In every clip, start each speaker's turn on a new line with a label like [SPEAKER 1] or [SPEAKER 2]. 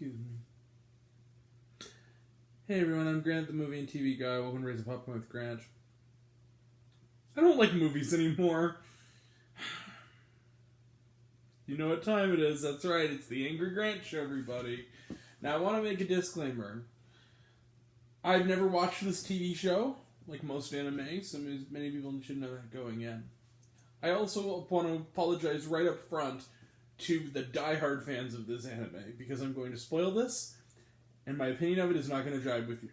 [SPEAKER 1] Excuse me. Hey everyone, I'm Grant, the movie and TV guy. Welcome to Raise a Popcorn with Grant. I don't like movies anymore. You know what time it is. That's right, it's the Angry Grant Show, everybody. Now, I want to make a disclaimer. I've never watched this TV show, like most anime, so many people should know that going in. I also want to apologize right up front to the diehard fans of this anime, because I'm going to spoil this, and my opinion of it is not going to jive with you.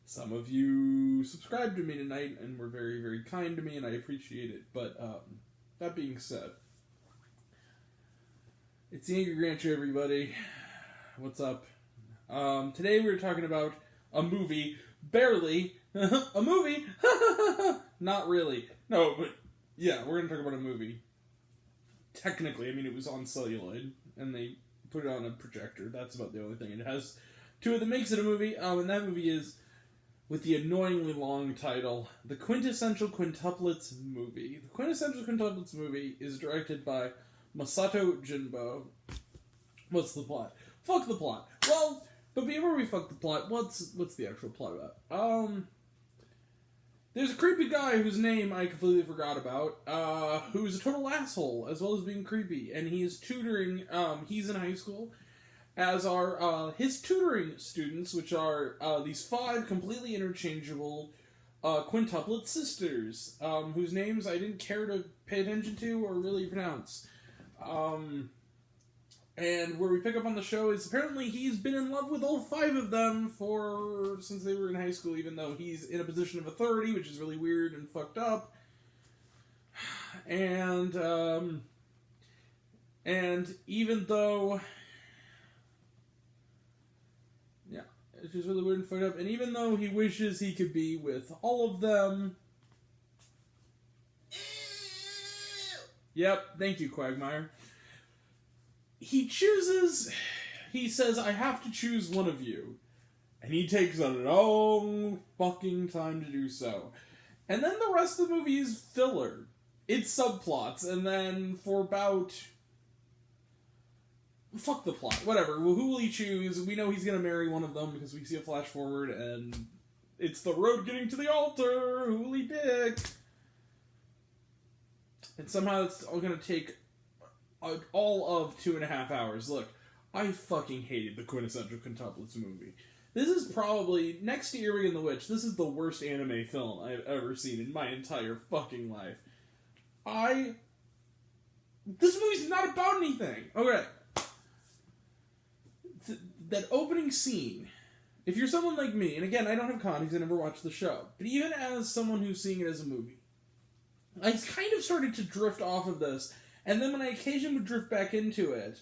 [SPEAKER 1] Some of you subscribed to me tonight, and were very, very kind to me, and I appreciate it, but that being said, it's the Angry Grant Show, everybody. What's up? Today we're talking about a movie, barely, a movie, not really, no, but yeah, we're going to talk about a movie. Technically, I mean, it was on celluloid, and they put it on a projector. That's about the only thing. It has two of that makes it a movie, and that movie is, with the annoyingly long title, the Quintessential Quintuplets movie. The Quintessential Quintuplets movie is directed by Masato Jinbo. What's the plot? Fuck the plot. Well, but before we fuck the plot, what's the actual plot about? There's a creepy guy whose name I completely forgot about, who's a total asshole, as well as being creepy, and he is tutoring, he's in high school, as are, his tutoring students, which are, these 5 completely interchangeable, quintuplet sisters, whose names I didn't care to pay attention to or really pronounce. And where we pick up on the show is apparently he's been in love with all 5 of them since they were in high school, even though he's in a position of authority, which is really weird and fucked up. And even though, yeah, it's just really weird and fucked up. And even though he wishes he could be with all of them, yep, thank you, Quagmire. He says, I have to choose one of you. And he takes a long fucking time to do so. And then the rest of the movie is filler. It's subplots, and then for about... Fuck the plot, whatever. Well, who will he choose? We know he's gonna marry one of them because we see a flash forward, and it's the road getting to the altar! Who will he pick? And somehow it's all gonna take all of 2.5 hours. Look, I fucking hated the Quintessential Quintuplets movie. This is probably, next to Earwig and the Witch, this is the worst anime film I've ever seen in my entire fucking life. This movie's not about anything. Okay. That opening scene, if you're someone like me, and again, I don't have comics, I never watched the show, but even as someone who's seeing it as a movie, I kind of started to drift off of this. And then when I occasionally would drift back into it,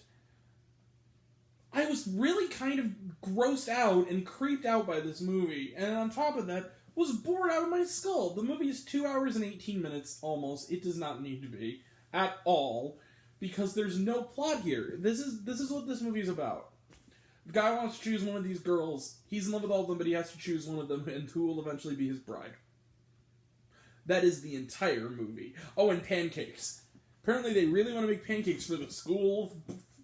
[SPEAKER 1] I was really kind of grossed out and creeped out by this movie. And on top of that, was bored out of my skull. The movie is 2 hours and 18 minutes, almost. It does not need to be, at all, because there's no plot here. This is what this movie is about. The guy wants to choose one of these girls. He's in love with all of them, but he has to choose one of them, and who will eventually be his bride. That is the entire movie. Oh, and pancakes. Apparently they really want to make pancakes for the school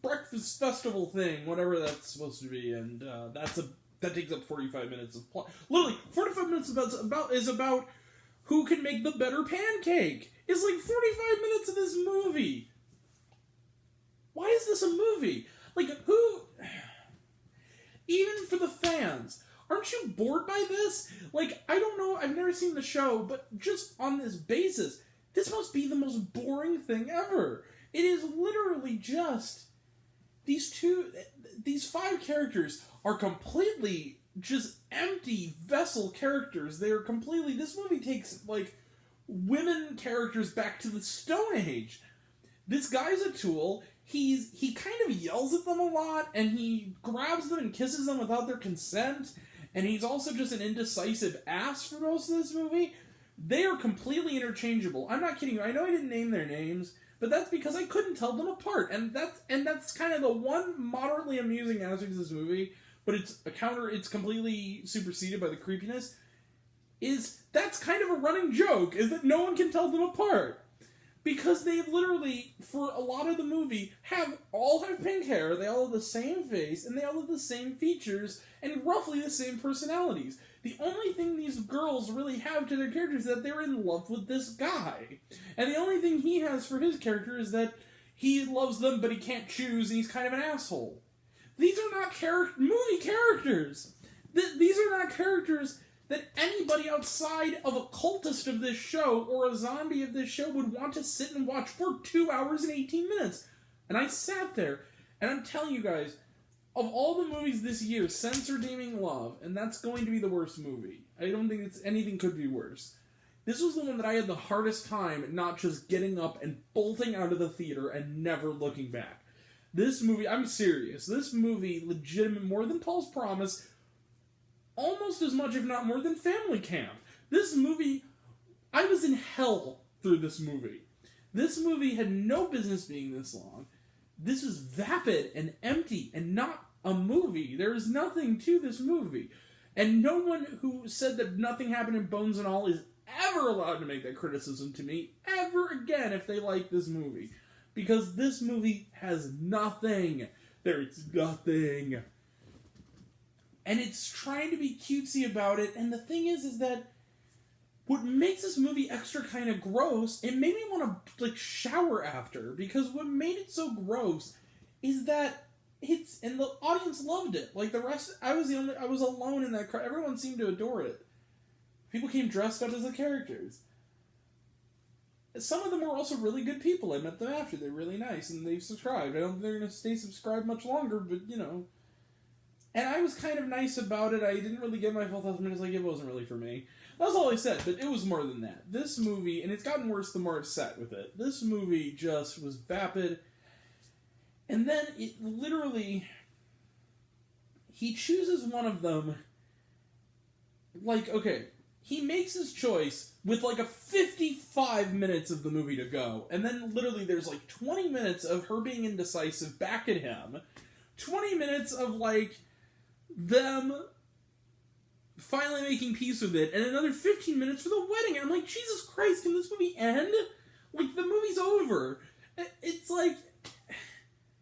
[SPEAKER 1] breakfast festival thing, whatever that's supposed to be, and that takes up 45 minutes of plot. Literally, 45 minutes is about who can make the better pancake. It's like 45 minutes of this movie. Why is this a movie? Like, who... Even for the fans, aren't you bored by this? Like, I don't know, I've never seen the show, but just on this basis... This must be the most boring thing ever. It is literally just... These 5 characters are completely just empty vessel characters. They are completely... This movie takes, like, women characters back to the Stone Age. This guy's a tool. He kind of yells at them a lot, and he grabs them and kisses them without their consent. And he's also just an indecisive ass for most of this movie. They are completely interchangeable. I'm not kidding you. I know I didn't name their names, but that's because I couldn't tell them apart. And that's kind of the one moderately amusing aspect of this movie, but it's completely superseded by the creepiness, is that's kind of a running joke, is that no one can tell them apart. Because they literally, for a lot of the movie, all have pink hair, they all have the same face, and they all have the same features, and roughly the same personalities. The only thing these girls really have to their characters is that they're in love with this guy. And the only thing he has for his character is that he loves them, but he can't choose, and he's kind of an asshole. These are not movie characters. These are not characters that anybody outside of a cultist of this show or a zombie of this show would want to sit and watch for 2 hours and 18 minutes. And I sat there, and I'm telling you guys, of all the movies this year, since Redeeming Love, and that's going to be the worst movie. I don't think anything could be worse. This was the one that I had the hardest time not just getting up and bolting out of the theater and never looking back. This movie, I'm serious, this movie, legitimate, more than Paul's Promise, almost as much, if not more, than Family Camp. This movie, I was in hell through this movie. This movie had no business being this long. This was vapid and empty and not a movie. There is nothing to this movie. And no one who said that nothing happened in Bones and All is ever allowed to make that criticism to me ever again if they like this movie. Because this movie has nothing. There's nothing. And it's trying to be cutesy about it. And the thing is that what makes this movie extra kind of gross, it made me want to shower after. Because what made it so gross is that and the audience loved it. Like the rest, I was alone in that crowd. Everyone seemed to adore it. People came dressed up as the characters. Some of them were also really good people. I met them after. They're really nice, and they've subscribed. I don't think they're going to stay subscribed much longer, but, And I was kind of nice about it. I didn't really give my full thoughts. Like, it wasn't really for me. That's all I said, but it was more than that. This movie, and it's gotten worse the more I've sat with it, this movie just was vapid. And then it literally, he chooses one of them, he makes his choice with a 55 minutes of the movie to go. And then literally there's 20 minutes of her being indecisive back at him. 20 minutes of them finally making peace with it. And another 15 minutes for the wedding. And I'm like, Jesus Christ, can this movie end? The movie's over. It's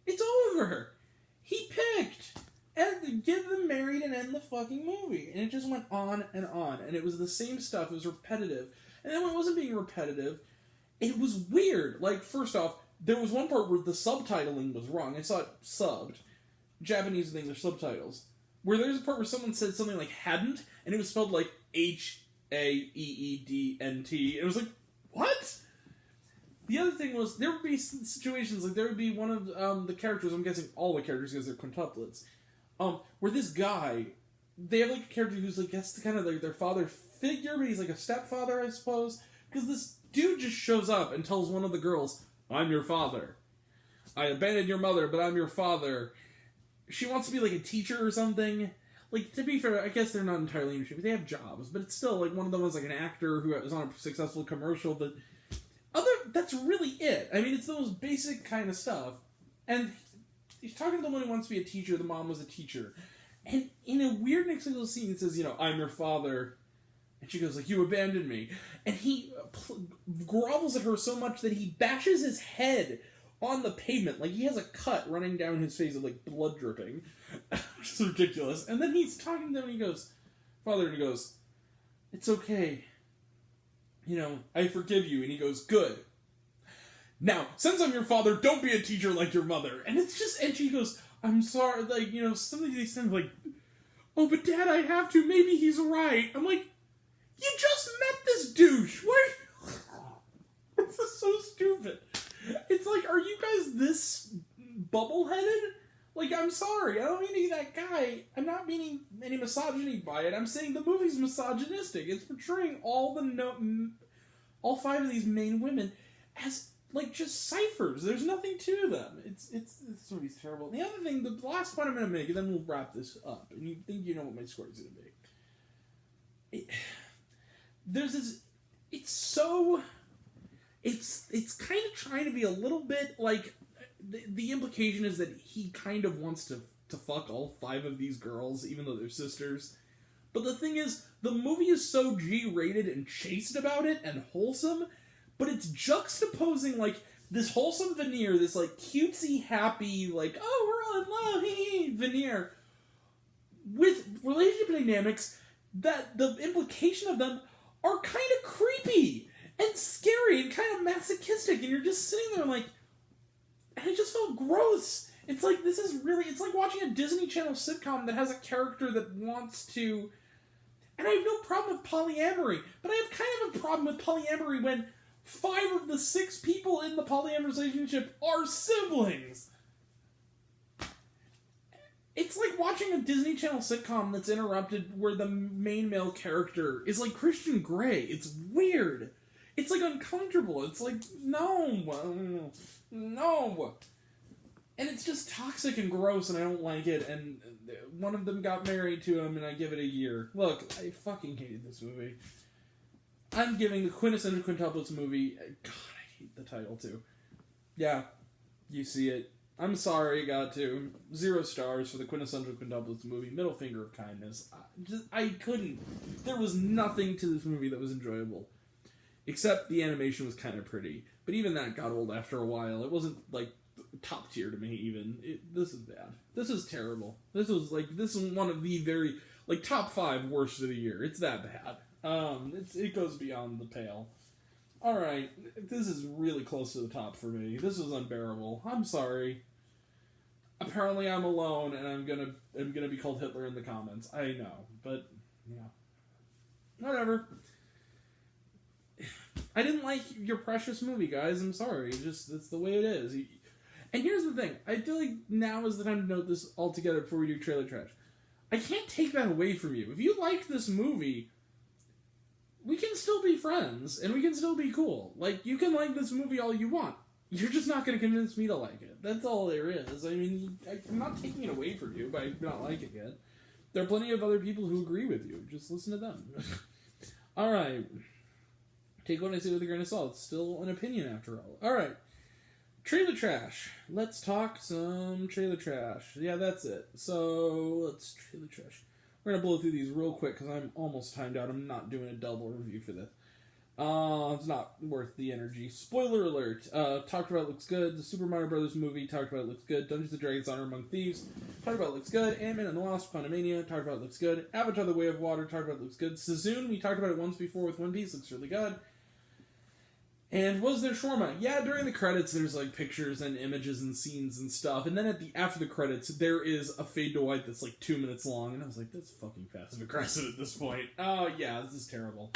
[SPEAKER 1] it's over. He picked. And get them married and end the fucking movie. And it just went on. And it was the same stuff. It was repetitive. And then when it wasn't being repetitive, it was weird. First off, there was one part where the subtitling was wrong. I saw it subbed. Japanese and English subtitles. Where there's a part where someone said something hadn't, and it was spelled Haeednt. And it was what? The other thing was, there would be situations, there would be one of the characters, I'm guessing all the characters because they're quintuplets, where this guy, they have a character who's guess kind of their father figure, but he's a stepfather, I suppose, because this dude just shows up and tells one of the girls, I'm your father. I abandoned your mother, but I'm your father. She wants to be a teacher or something. To be fair, I guess they're not entirely in shape. They have jobs, but it's still one of them was an actor who was on a successful commercial, but that's really it. I mean, it's the most basic kind of stuff. And he's talking to the one who wants to be a teacher. The mom was a teacher. And in a weird inexplicable scene, it says, I'm your father. And she goes, you abandoned me. And he grovels at her so much that he bashes his head on the pavement. He has a cut running down his face with, blood dripping. Which is ridiculous. And then he's talking to them and he goes, Father, and he goes, it's okay. I forgive you. And he goes, good. Now, since I'm your father, don't be a teacher like your mother. And it's just, and she goes, I'm sorry, something they sound oh, but Dad, I have to, maybe he's right. I'm you just met this douche. Why? This is so stupid. It's are you guys this bubble-headed? I'm sorry, I don't mean to be that guy. I'm not meaning any misogyny by it. I'm saying the movie's misogynistic. It's portraying all five of these main women as just ciphers. There's nothing to them. This movie's terrible. The other thing, the last point I'm going to make, and then we'll wrap this up, and you think you know what my score is going to be. There's this. It's kind of trying to be a little bit the implication is that he kind of wants to fuck all five of these girls, even though they're sisters. But the thing is, the movie is so G-rated and chaste about it and wholesome, but it's juxtaposing, like, this wholesome veneer, this, like, cutesy, happy, like, oh, we're all in love, hee veneer, with relationship dynamics that the implication of them are kind of creepy and scary and kind of masochistic, and you're just sitting there like, and it just felt gross. It's like, this is really, it's like watching a Disney Channel sitcom that has a character that wants to, and I have no problem with polyamory, but I have kind of a problem with polyamory when 5 of the 6 people in the polyamorous relationship are siblings. It's like watching a Disney Channel sitcom that's interrupted where the main male character is like Christian Grey. It's weird. It's like uncomfortable. It's like, no. And it's just toxic and gross, and I don't like it, and one of them got married to him, and I give it a year. Look, I fucking hated this movie. I'm giving the Quintessential Quintuplets movie... God, I hate the title, too. Yeah, you see it. I'm sorry, got to. 0 stars for the Quintessential Quintuplets movie. Middle finger of kindness. I couldn't. There was nothing to this movie that was enjoyable. Except the animation was kind of pretty. But even that got old after a while. It wasn't, like, top tier to me, even. This is bad. This is terrible. This is one of the very, like, top 5 worst of the year. It's that bad. It goes beyond the pale. Alright, this is really close to the top for me. This is unbearable. I'm sorry. Apparently I'm alone, and I'm gonna be called Hitler in the comments. I know, but, yeah. Whatever. I didn't like your precious movie, guys. I'm sorry. It's the way it is. And here's the thing. I feel like now is the time to note this all together before we do trailer trash. I can't take that away from you. If you like this movie, we can still be friends, and we can still be cool. Like, you can like this movie all you want. You're just not going to convince me to like it. That's all there is. I mean, I'm not taking it away from you by not liking it. There are plenty of other people who agree with you. Just listen to them. Alright. Take what I say with a grain of salt. It's still an opinion after all. Alright. Trailer trash. Let's talk some trailer trash. Yeah, that's it. So, let's trailer trash. We're going to blow through these real quick because I'm almost timed out. I'm not doing a double review for this. It's not worth the energy. Spoiler alert. Talked about it looks good. The Super Mario Brothers movie, talked about it looks good. Dungeons & Dragons Honor Among Thieves, talked about it looks good. Ant-Man and the Wasp, Quantumania, talked about it looks good. Avatar The Way of Water, talked about it looks good. Sazune, we talked about it once before with One Piece, looks really good. And was there shawarma? Yeah, during the credits there's like pictures and images and scenes and stuff, and then after the credits there is a fade to white that's like 2 minutes long, and I was like, that's fucking passive aggressive at this point. Oh yeah, this is terrible.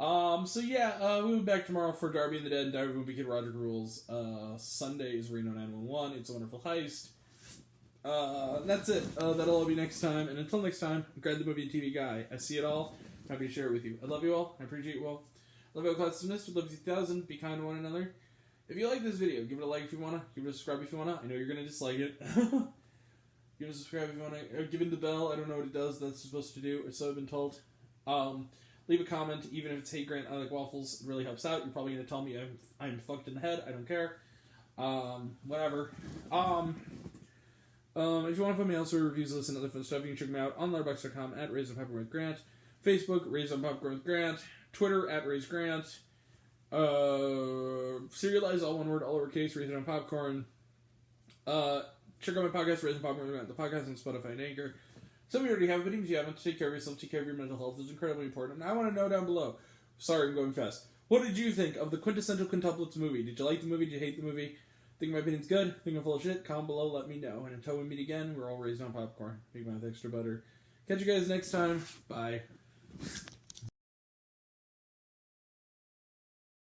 [SPEAKER 1] So yeah, we'll be back tomorrow for Darby and the Dead and Darby Movie Kid Roger Rules. Sunday is Reno 911. It's a Wonderful Heist. That's it. That'll all be next time, and until next time, I'm Greg the Movie and TV Guy. I see it all. I'm happy to share it with you. I love you all. I appreciate you all. Love you all, class dismissed. Love you 2,000. Be kind to one another. If you like this video, give it a like if you wanna. Give it a subscribe if you wanna. I know you're gonna dislike it. Give it a subscribe if you wanna. Give it the bell. I don't know what it does. That's supposed to do. Or so I've been told. Leave a comment, even if it's "Hey Grant, I like waffles." It really helps out. You're probably gonna tell me I'm fucked in the head. I don't care. Whatever. If you want to find me elsewhere, reviews, listen, other fun stuff, you can check me out on letterboxd.com at Raised on Popcorn with Grant, Facebook Raised on Popcorn with Grant, Twitter at Raised Grant, serialized all one word, all lowercase, Raised on Popcorn. Check out my podcast, Raised on Popcorn with Grant, the podcast on Spotify and Anchor. Some of you already have, but even if you haven't, take care of yourself, take care of your mental health. It's incredibly important. And I want to know down below. Sorry, I'm going fast. What did you think of the Quintessential Quintuplets movie? Did you like the movie? Did you hate the movie? Think my opinion's good? Think I'm full of shit? Comment below, let me know. And until we meet again, we're all raised on popcorn. Big mouth, extra butter. Catch you guys next time. Bye.